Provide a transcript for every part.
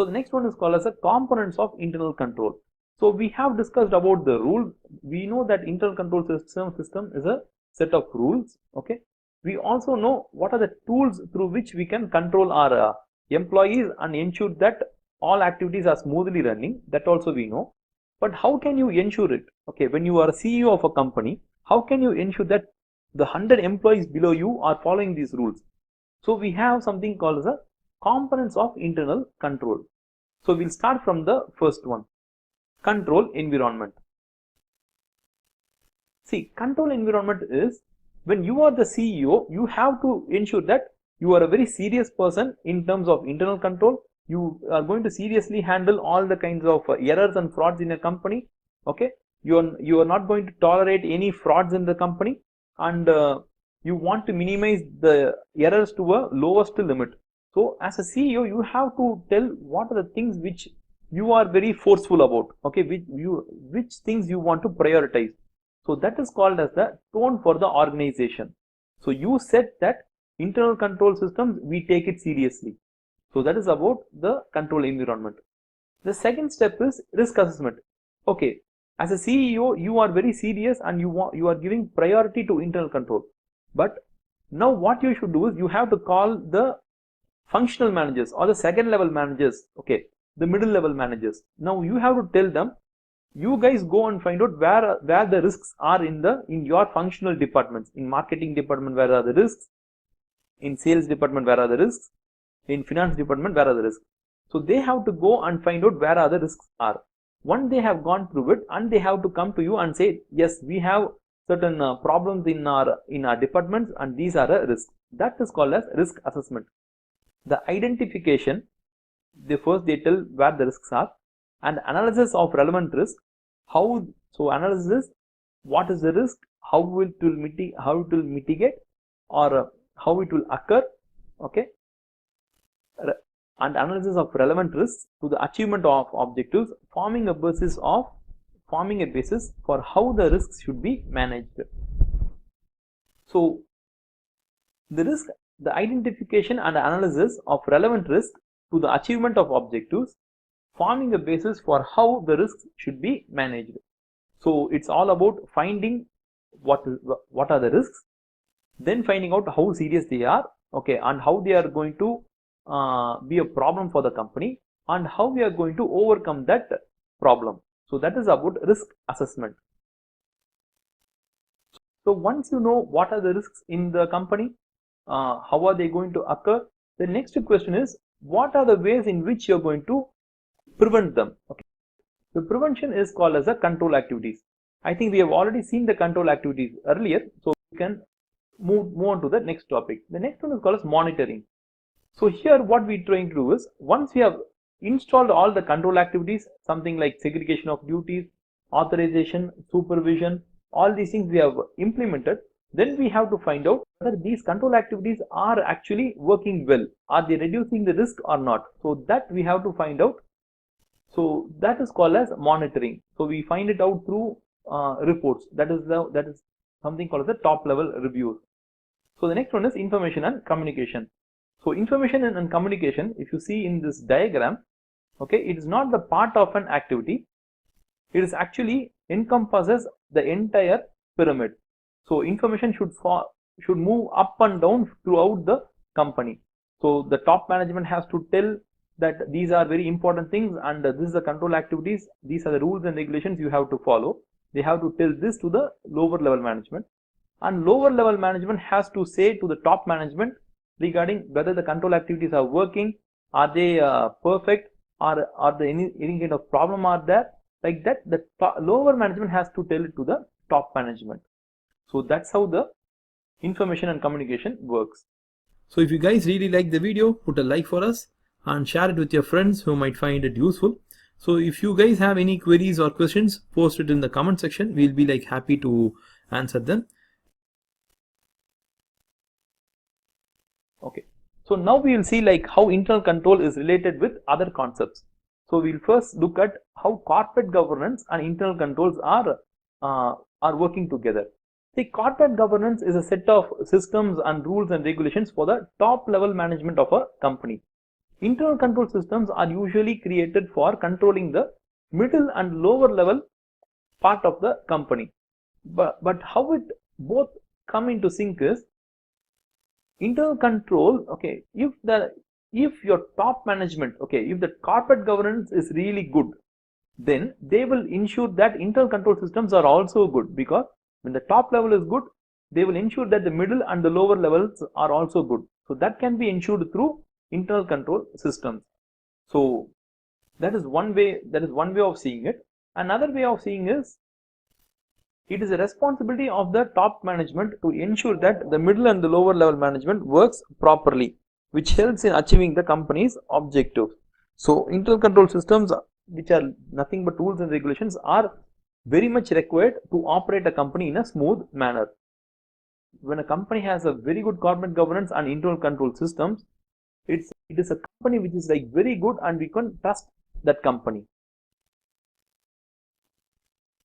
So the next one is called as a components of internal control. So we have discussed about the rule. We know that internal control system is a set of rules. Okay. We also know what are the tools through which we can control our employees and ensure that all activities are smoothly running. That also we know. But how can you ensure it? Okay, when you are a CEO of a company, how can you ensure that the 100 employees below you are following these rules? So we have something called as a components of internal control. So we'll start from the first one, control environment. See, control environment is when you are the CEO, you have to ensure that you are a very serious person in terms of internal control. You are going to seriously handle all the kinds of errors and frauds in a company. Okay, you are not going to tolerate any frauds in the company, and you want to minimize the errors to a lowest limit. So as a CEO, you have to tell what are the things which you are very forceful about. Okay, which things you want to prioritize. So that is called as the tone for the organization. So you said that internal control systems, we take it seriously. So that is about the control environment. The second step is risk assessment. Okay, as a CEO, you are very serious and you are giving priority to internal control. But now what you should do is you have to call the functional managers or the second level managers, okay, the middle level managers. Now you have to tell them, you guys go and find out where the risks are in your functional departments. In marketing department, where are the risks? In sales department, where are the risks? In finance department, where are the risks? So they have to go and find out where are the risks are. Once they have gone through it, and they have to come to you and say, yes, we have certain problems in our departments, and these are the risks. That is called as risk assessment. The identification, they tell where the risks are, and analysis of relevant risk. How? So analysis, what is the risk, how it will mitigate, or how it will occur. Okay, and analysis of relevant risks to the achievement of objectives, forming a basis for how the risks should be managed. So the identification and analysis of relevant risk to the achievement of objectives, forming a basis for how the risks should be managed. So it's all about finding what are the risks, then finding out how serious they are, okay, and how they are going to be a problem for the company, and how we are going to overcome that problem. So that is about risk assessment. So once you know what are the risks in the company, how are they going to occur, the next question is, what are the ways in which you're going to prevent them. Okay, the prevention is called as a control activities. I think we have already seen the control activities earlier, so we can move on to the next topic. The next one is called as monitoring. So here what we are trying to do is, once we have installed all the control activities, something like segregation of duties, authorization, supervision, all these things we have implemented, then we have to find out whether these control activities are actually working well. Are they reducing the risk or not? So that we have to find out. So that is called as monitoring. So we find it out through reports. That is something called as the top level reviews. So the next one is information and communication. So information and communication, if you see in this diagram, okay, it is not the part of an activity. It is actually encompasses the entire pyramid. So information should move up and down throughout the company. So the top management has to tell that these are very important things, and this is the control activities, these are the rules and regulations you have to follow. They have to tell this to the lower level management, and lower level management has to say to the top management regarding whether the control activities are working, are they perfect, or are there any kind of problem are there. Like that, the lower management has to tell it to the top management. So that's how the information and communication works. So if you guys really like the video, put a like for us and share it with your friends who might find it useful. So if you guys have any queries or questions, post it in the comment section. We'll be like happy to answer them. Okay, so now we will see like how internal control is related with other concepts. So we'll first look at how corporate governance and internal controls are working together. See, corporate governance is a set of systems and rules and regulations for the top level management of a company. Internal control systems are usually created for controlling the middle and lower level part of the company. But how it both come into sync is internal control, okay, if your top management, okay, if the corporate governance is really good, then they will ensure that internal control systems are also good, because when the top level is good, they will ensure that the middle and the lower levels are also good. So that can be ensured through internal control systems. So that is one way of seeing it. Another way of seeing is it is a responsibility of the top management to ensure that the middle and the lower level management works properly, which helps in achieving the company's objectives. So internal control systems, which are nothing but rules and regulations, are very much required to operate a company in a smooth manner. When a company has a very good corporate governance and internal control systems, it is a company which is like very good and we can trust that company.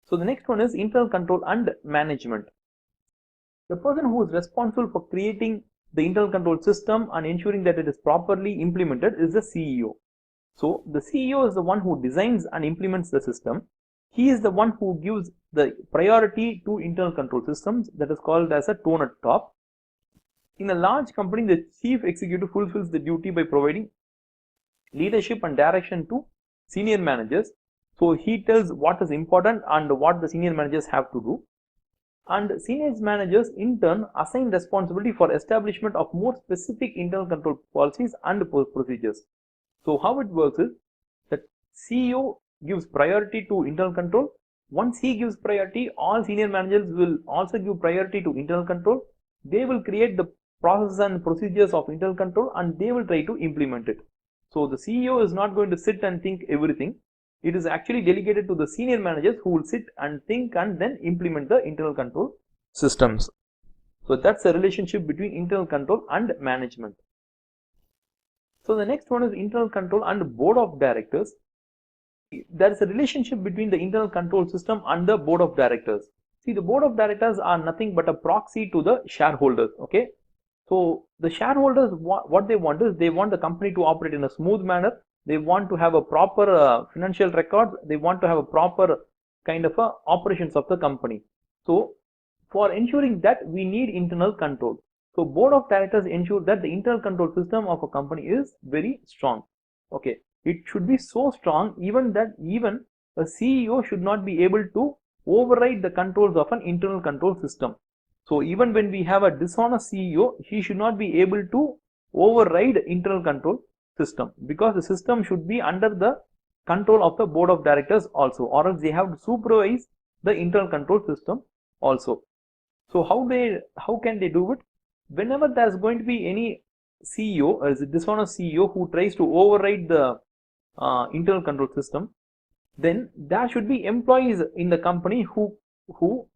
So the next one is internal control and management. The person who is responsible for creating the internal control system and ensuring that it is properly implemented is the CEO. So the CEO is the one who designs and implements the system. He is the one who gives the priority to internal control systems, that is called as a tone at top. In a large company, the chief executive fulfills the duty by providing leadership and direction to senior managers. So he tells what is important and what the senior managers have to do. And senior managers in turn assign responsibility for establishment of more specific internal control policies and procedures. So how it works is that CEO gives priority to internal control. Once he gives priority, all senior managers will also give priority to internal control. They will create the processes and procedures of internal control and they will try to implement it. So the CEO is not going to sit and think everything. It is actually delegated to the senior managers who will sit and think and then implement the internal control systems. So that's the relationship between internal control and management. So the next one is internal control and board of directors. There is a relationship between the internal control system and the board of directors. See, the board of directors are nothing but a proxy to the shareholders. Okay, so the shareholders, what they want is they want the company to operate in a smooth manner. They want to have a proper financial record. They want to have a proper kind of operations of the company. So for ensuring that, we need internal control. So board of directors ensure that the internal control system of a company is very strong. Okay, it should be so strong even that even a CEO should not be able to override the controls of an internal control system. So even when we have a dishonest CEO, he should not be able to override internal control system, because the system should be under the control of the board of directors also, or else they have to supervise the internal control system also. So how can they do it? Whenever there's going to be any CEO or is a dishonest CEO who tries to override the internal control system, then there should be employees in the company who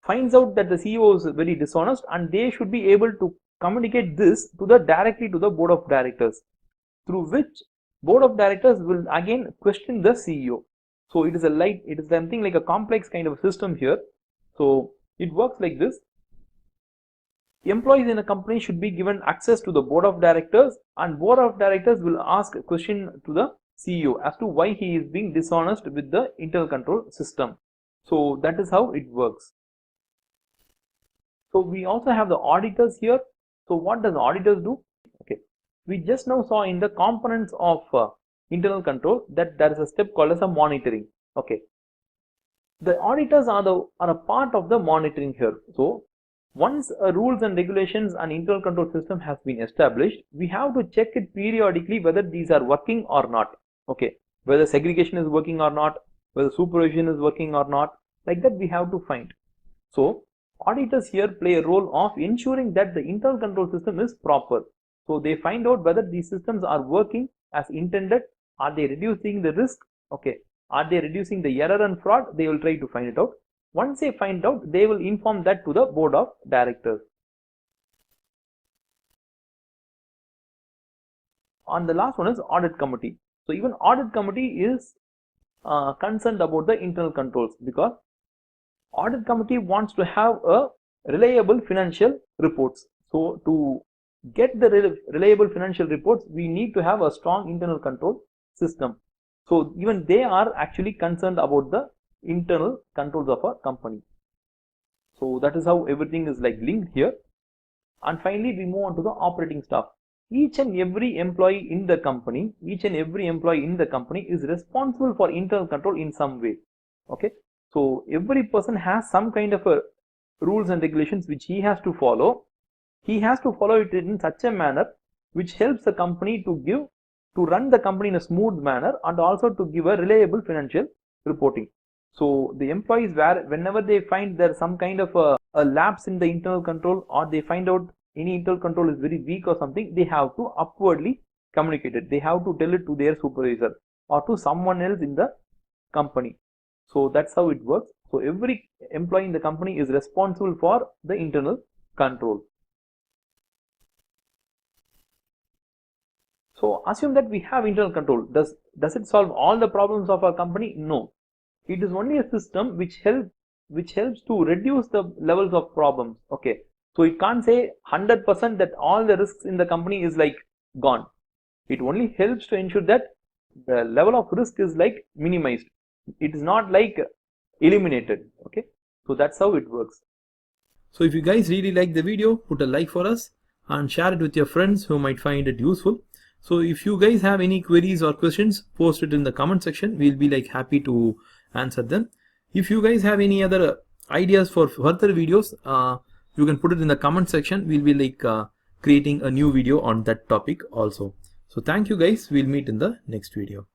finds out that the CEO is very dishonest, and they should be able to communicate this to the directly to the board of directors, through which board of directors will again question the CEO. So it is something like a complex kind of system here. So it works like this. Employees in a company should be given access to the board of directors, and board of directors will ask a question to the CEO as to why he is being dishonest with the internal control system. So that is how it works. So we also have the auditors here. So what does auditors do? Okay, we just now saw in the components of internal control that there is a step called as a monitoring. Okay, the auditors are a part of the monitoring here. So once rules and regulations and internal control system has been established, we have to check it periodically whether these are working or not. Okay, whether segregation is working or not, whether supervision is working or not, like that we have to find. So auditors here play a role of ensuring that the internal control system is proper. So they find out whether these systems are working as intended. Are they reducing the risk? Okay, are they reducing the error and fraud? They will try to find it out. Once they find out, they will inform that to the board of directors. And the last one is audit committee. So even audit committee is concerned about the internal controls, because audit committee wants to have a reliable financial reports. So to get the reliable financial reports, we need to have a strong internal control system. So even they are actually concerned about the internal controls of a company. So that is how everything is like linked here. And finally, we move on to the operating staff. Each and every employee in the company, is responsible for internal control in some way. Okay, so every person has some kind of a rules and regulations which he has to follow. He has to follow it in such a manner which helps the company to run the company in a smooth manner, and also to give a reliable financial reporting. So the employees, whenever they find there's some kind of a lapse in the internal control, or they find out any internal control is very weak or something, they have to upwardly communicate it. They have to tell it to their supervisor or to someone else in the company. So that's how it works. So every employee in the company is responsible for the internal control. So assume that we have internal control. Does it solve all the problems of our company? No. It is only a system which helps to reduce the levels of problems. Okay. So it can't say 100% that all the risks in the company is like gone. It only helps to ensure that the level of risk is like minimized. It is not like eliminated. Okay. So that's how it works. So if you guys really like the video, put a like for us and share it with your friends who might find it useful. So if you guys have any queries or questions, post it in the comment section. We'll be like happy to answer them. If you guys have any other ideas for further videos, you can put it in the comment section. We'll be like creating a new video on that topic also. So thank you guys. We'll meet in the next video.